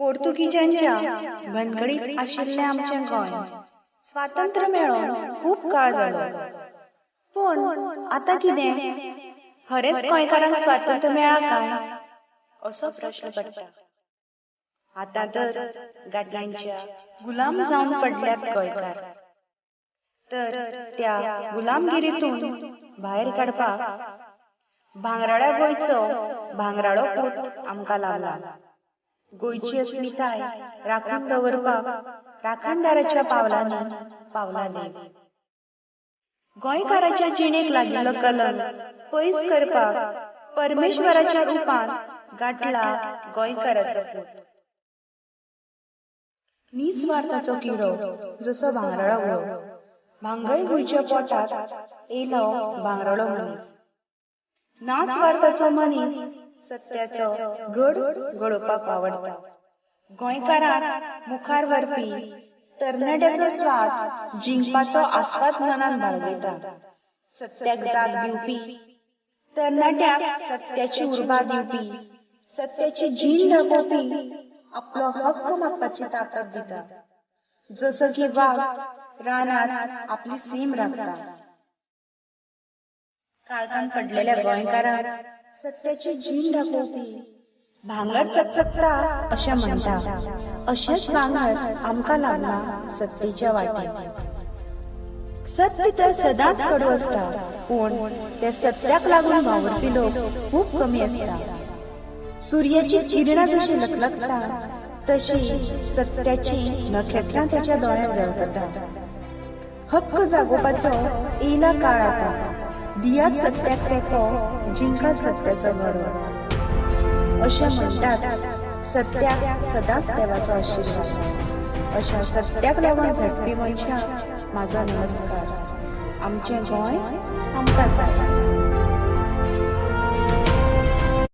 पोर्तुगीजांच्या बनगडीत आशिल्लें आमचें गोंय स्वातंत्र्य मेळोवन खूप काळ जालो. पण आता कितें? खरेंच गोंयकारांक स्वातंत्र्य मेळ्ळां काय? असो प्रश्न पडटा. आता तर गाडयांच्या गुलाम जावन पडल्यात गोंयकार. तर त्या गुलामगिरीतून भायर काडपाक भांगराळ्या गोंयचो भांगराळो पूत आमकां लाभला. गोंयची अस्मिताय राखून दवरपाक राखणदाराच्या पावलांनी पावलां देव. गोंयकाराच्या जिणेक लागिल्लो कलंक पयस करपाक परमेश्वराच्या रुपान गाठला गोंयकाराचो पूत. निस्वार्थाचो किडो जसो भांगराळो गळो, भांगय भुंयच्या पोटांत येयलो भांगराळो मनीस. नास्वार्थाचो मनीस सत्याचो घड घडोवपाक आवडटा. गोंयकारांक मुखार व्हरपी तरणाट्याचो स्वास जिंकपाचो आस्वाद मनांत बाळगयता. सत्याक जाग दिवपी तरणाट्याक सत्याची उर्बा दिवपी, सत्याची जीण दाखोवपी आपलो हक्क मागपाची ताकद दिता. जसो की वाघ रानांत आपली सीम राखता. काळखान पडलेल्या गोंयकारांक सत्याची जीण दाखोवपी भांगर चकचकता अशें म्हणटा. अशेंच भांगर आमकां लागला सत्तेच्या वाटेन. सत्य तर सदांच कडू आसता, पूण ते सत्याक लागून वावुरपी लोक खूप कमी आसता. सूर्याची किरणां जशी लखलखता तशी सत्याची नखेत्रां त्याच्या दोळ्यांत झळकता. हक्क जागोवपाचो येयला काळ आता. दियात सत्याक तेंको, जिंकात सत्याचो गडो. अशें म्हणटात सत्याक सदांच देवाचो आशिर्वाद. अशा सत्याक लागून झटपी मनशांक म्हाजो नमस्कार. आमचें गोंय आमकां जाय.